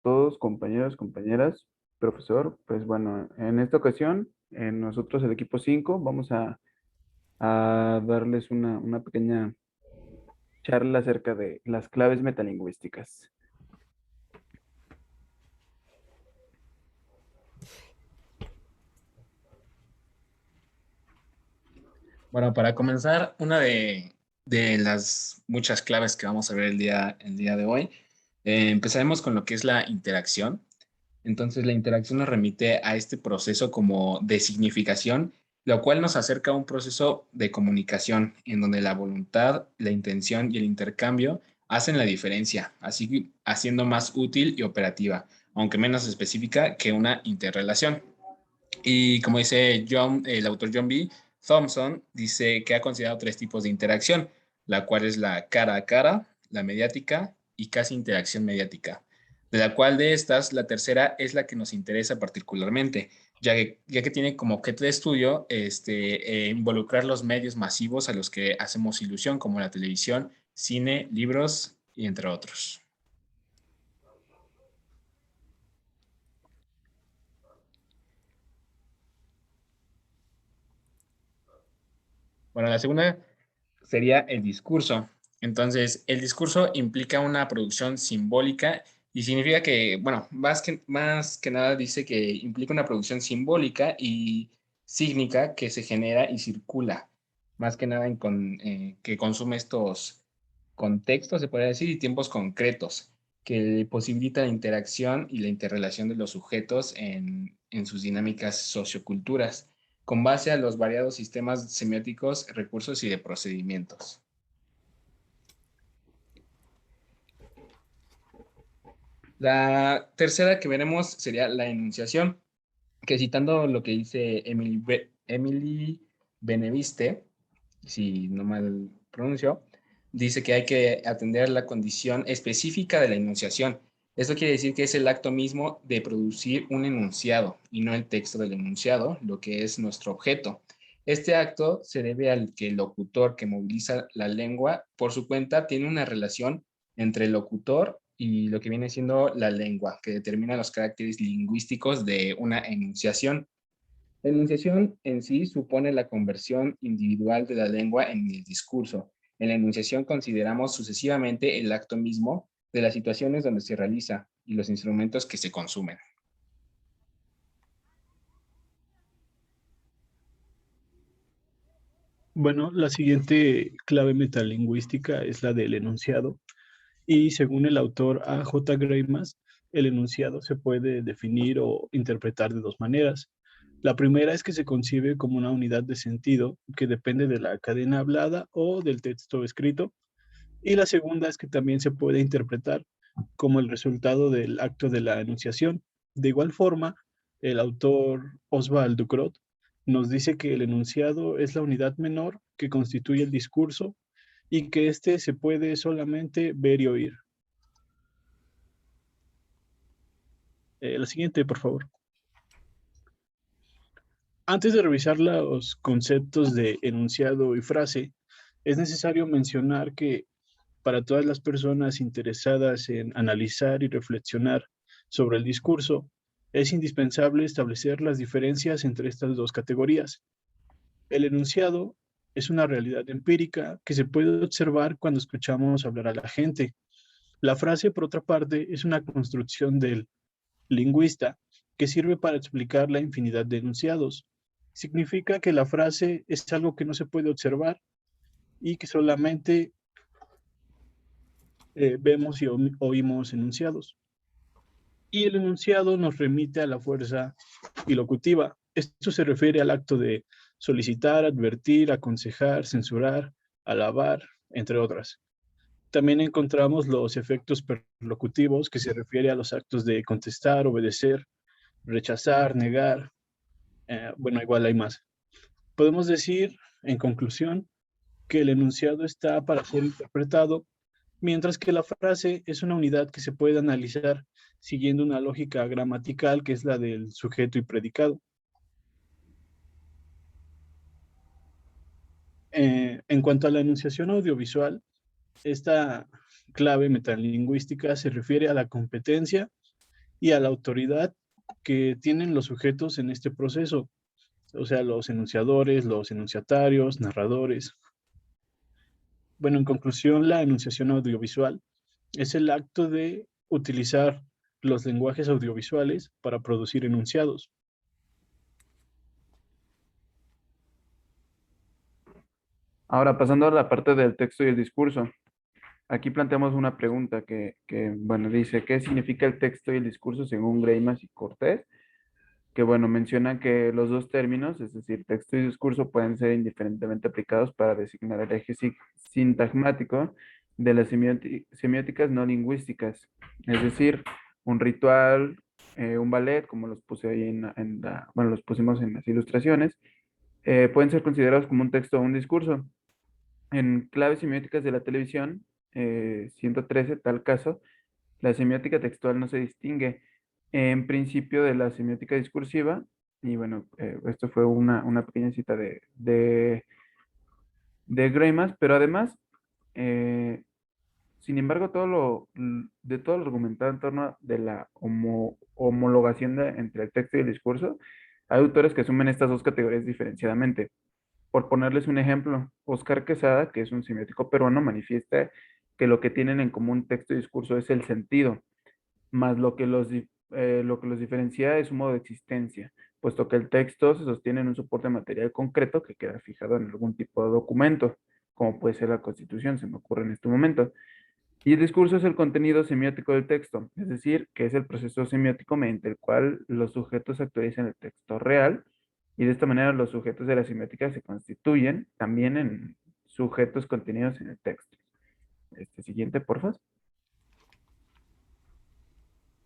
todos, compañeros, compañeras, profesor. Pues bueno, en esta ocasión, nosotros, el equipo 5 vamos a darles una pequeña charla acerca de las claves metalingüísticas. Bueno, para comenzar, una de las muchas claves que vamos a ver el día de hoy, empezaremos con lo que es la interacción. Entonces, la interacción nos remite a este proceso como de significación, lo cual nos acerca a un proceso de comunicación en donde la voluntad, la intención y el intercambio hacen la diferencia, así haciendo más útil y operativa, aunque menos específica que una interrelación. Y como dice John, el autor John B. Thompson, dice que ha considerado tres tipos de interacción, la cual es la cara a cara, la mediática y casi interacción mediática, de la cual de estas, la tercera es la que nos interesa particularmente, ya que tiene como objeto de estudio involucrar los medios masivos a los que hacemos ilusión, como la televisión, cine, libros y entre otros. Bueno, la segunda sería el discurso. Entonces, el discurso implica una producción simbólica y significa que, bueno, más que nada dice que implica una producción simbólica y sígnica que se genera y circula, más que nada que consume estos contextos, se podría decir, y tiempos concretos, que posibilita la interacción y la interrelación de los sujetos en sus dinámicas socioculturas con base a los variados sistemas semióticos, recursos y de procedimientos. La tercera que veremos sería la enunciación, que citando lo que dice Emily Beneviste, si no mal pronuncio, dice que hay que atender la condición específica de la enunciación. Esto quiere decir que es el acto mismo de producir un enunciado y no el texto del enunciado, lo que es nuestro objeto. Este acto se debe al que el locutor que moviliza la lengua por su cuenta tiene una relación entre el locutor y lo que viene siendo la lengua, que determina los caracteres lingüísticos de una enunciación. La enunciación en sí supone la conversión individual de la lengua en el discurso. En la enunciación consideramos sucesivamente el acto mismo de las situaciones donde se realiza y los instrumentos que se consumen. Bueno, la siguiente clave metalingüística es la del enunciado y según el autor A. J. Greimas, el enunciado se puede definir o interpretar de dos maneras. La primera es que se concibe como una unidad de sentido que depende de la cadena hablada o del texto escrito, y la segunda es que también se puede interpretar como el resultado del acto de la enunciación. De igual forma, el autor Oswald Ducrot nos dice que el enunciado es la unidad menor que constituye el discurso y que éste se puede solamente ver y oír. La siguiente, por favor. Antes de revisar los conceptos de enunciado y frase, es necesario mencionar que para todas las personas interesadas en analizar y reflexionar sobre el discurso, es indispensable establecer las diferencias entre estas dos categorías. El enunciado es una realidad empírica que se puede observar cuando escuchamos hablar a la gente. La frase, por otra parte, es una construcción del lingüista que sirve para explicar la infinidad de enunciados. Significa que la frase es algo que no se puede observar y que solamente vemos y oímos enunciados. Y el enunciado nos remite a la fuerza ilocutiva. Esto se refiere al acto de solicitar, advertir, aconsejar, censurar, alabar, entre otras. También encontramos los efectos perlocutivos, que se refiere a los actos de contestar, obedecer, rechazar, negar. Bueno, igual hay más. Podemos decir, en conclusión, que el enunciado está para ser interpretado, mientras que la frase es una unidad que se puede analizar siguiendo una lógica gramatical que es la del sujeto y predicado. En cuanto a la enunciación audiovisual, esta clave metalingüística se refiere a la competencia y a la autoridad que tienen los sujetos en este proceso, o sea, los enunciadores, los enunciatarios, narradores. Bueno, en conclusión, la enunciación audiovisual es el acto de utilizar los lenguajes audiovisuales para producir enunciados. Ahora, pasando a la parte del texto y el discurso. Aquí planteamos una pregunta bueno, dice, ¿qué significa el texto y el discurso según Greimas y Cortés? Que, bueno, menciona que los dos términos, es decir, texto y discurso, pueden ser indiferentemente aplicados para designar el eje sintagmático de las semióticas no lingüísticas. Es decir, un ritual, un ballet, como los puse ahí bueno, los pusimos en las ilustraciones, pueden ser considerados como un texto o un discurso. En claves semióticas de la televisión, 113, tal caso, la semiótica textual no se distingue en principio de la semiótica discursiva. Y bueno, esto fue una pequeña cita de Greimas, pero además, eh, sin embargo, de todo lo argumentado en torno de la homologación entre el texto y el discurso, hay autores que asumen estas dos categorías diferenciadamente. Por ponerles un ejemplo, Oscar Quesada, que es un semiótico peruano, manifiesta que lo que tienen en común texto y discurso es el sentido, más lo que los diferencia es su modo de existencia, puesto que el texto se sostiene en un soporte material concreto que queda fijado en algún tipo de documento, como puede ser la Constitución, se me ocurre en este momento. Y el discurso es el contenido semiótico del texto, es decir, que es el proceso semiótico mediante el cual los sujetos actualizan el texto real, y de esta manera los sujetos de la semiótica se constituyen también en sujetos contenidos en el texto. Este siguiente, porfa.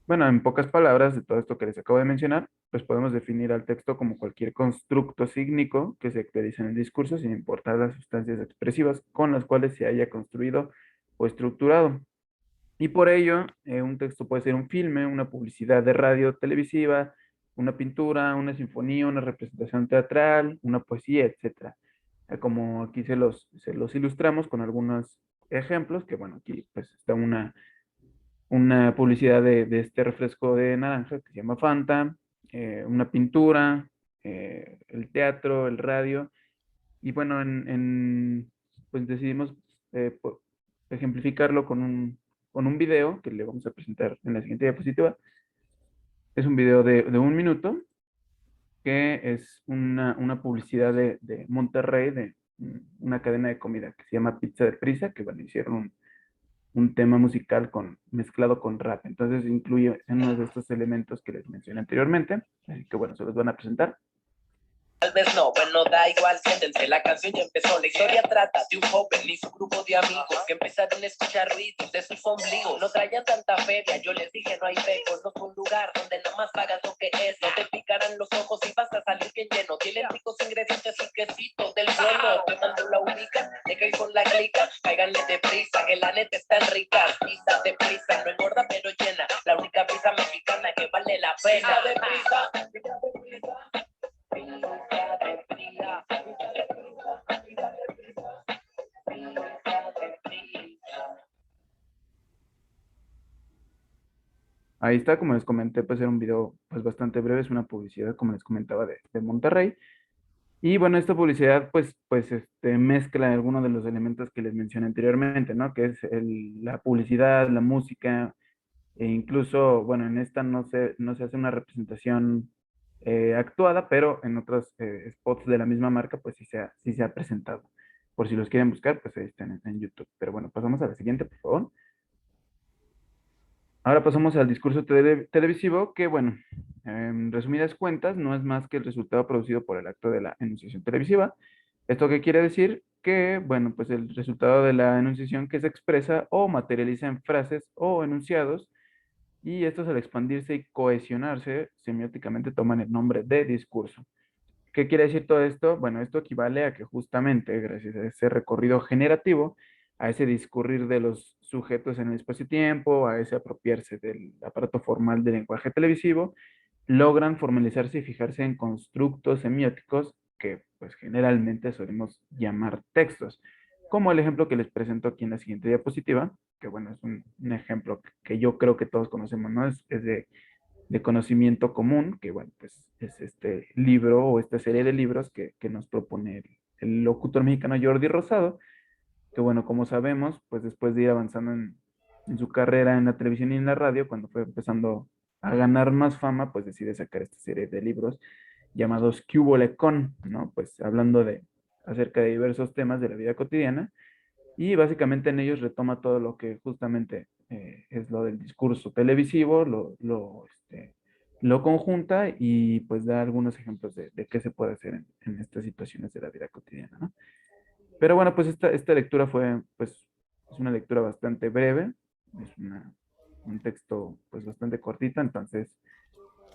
Bueno, en pocas palabras, de todo esto que les acabo de mencionar, pues podemos definir al texto como cualquier constructo sígnico que se actualiza en el discurso sin importar las sustancias expresivas con las cuales se haya construido o estructurado. Y por ello, un texto puede ser un filme, una publicidad de radio televisiva, una pintura, una sinfonía, una representación teatral, una poesía, etcétera. Como aquí se los ilustramos con algunos ejemplos, que bueno, aquí pues está una publicidad de este refresco de naranja que se llama Fanta, una pintura, el teatro, el radio, y bueno, pues decidimos ejemplificarlo con un video que le vamos a presentar en la siguiente diapositiva. Es un video de 1 minuto, que es una publicidad de Monterrey, de una cadena de comida que se llama Pizza de Prisa, que bueno, hicieron un tema musical mezclado con rap. Entonces incluye uno de estos elementos que les mencioné anteriormente, que bueno, se los van a presentar. Tal vez no, bueno, da igual, siéntense, la canción ya empezó. La historia trata de un joven y su grupo de amigos que empezaron a escuchar ruidos de sus ombligos. No traían tanta feria, yo les dije no hay becos, no es un lugar donde nada más pagas lo que es. No te picarán los ojos y vas a salir bien lleno. Tienen ricos ingredientes y quesitos del bueno. Tomando la ubican, de que con la clica, cáiganle deprisa, que la neta están ricas. Pizza de prisa, no engorda pero llena. La única pizza mexicana que vale la pena. Pizza de prisa, pizza de prisa. Ahí está, como les comenté, pues era un video pues bastante breve, es una publicidad, como les comentaba, de Monterrey. Y bueno, esta publicidad pues mezcla algunos de los elementos que les mencioné anteriormente, ¿no? Que es la publicidad, la música, e incluso, bueno, en esta no se hace una representación actuada, pero en otros spots de la misma marca, pues sí se ha presentado. Por si los quieren buscar, pues ahí están en YouTube. Pero bueno, pasamos a la siguiente, por favor. Ahora pasamos al discurso televisivo, que bueno, en resumidas cuentas, no es más que el resultado producido por el acto de la enunciación televisiva. ¿Esto qué quiere decir? Que, bueno, pues el resultado de la enunciación que se expresa o materializa en frases o enunciados, y estos al expandirse y cohesionarse, semióticamente toman el nombre de discurso. ¿Qué quiere decir todo esto? Bueno, esto equivale a que justamente gracias a ese recorrido generativo, a ese discurrir de los sujetos en el espacio-tiempo, a ese apropiarse del aparato formal del lenguaje televisivo, logran formalizarse y fijarse en constructos semióticos que pues generalmente solemos llamar textos, como el ejemplo que les presento aquí en la siguiente diapositiva, que bueno, es un ejemplo que yo creo que todos conocemos, ¿no? Es de conocimiento común, que bueno, pues es este libro o esta serie de libros que nos propone el locutor mexicano Jordi Rosado, que bueno, como sabemos, pues después de ir avanzando en su carrera en la televisión y en la radio, cuando fue empezando a ganar más fama, pues decide sacar esta serie de libros llamados ¿Qué húbole con?, ¿no? Pues hablando acerca de diversos temas de la vida cotidiana, y básicamente en ellos retoma todo lo que justamente es lo del discurso televisivo, lo conjunta y pues da algunos ejemplos de qué se puede hacer en estas situaciones de la vida cotidiana, ¿no? Pero bueno, pues esta lectura pues, es una lectura bastante breve, es un texto pues bastante cortito, entonces,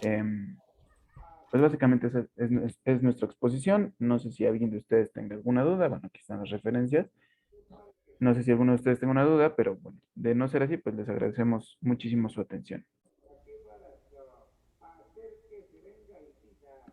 pues básicamente es nuestra exposición. No sé si alguien de ustedes tenga alguna duda, bueno, aquí están las referencias. No sé si alguno de ustedes tenga una duda, pero bueno, de no ser así, pues les agradecemos muchísimo su atención.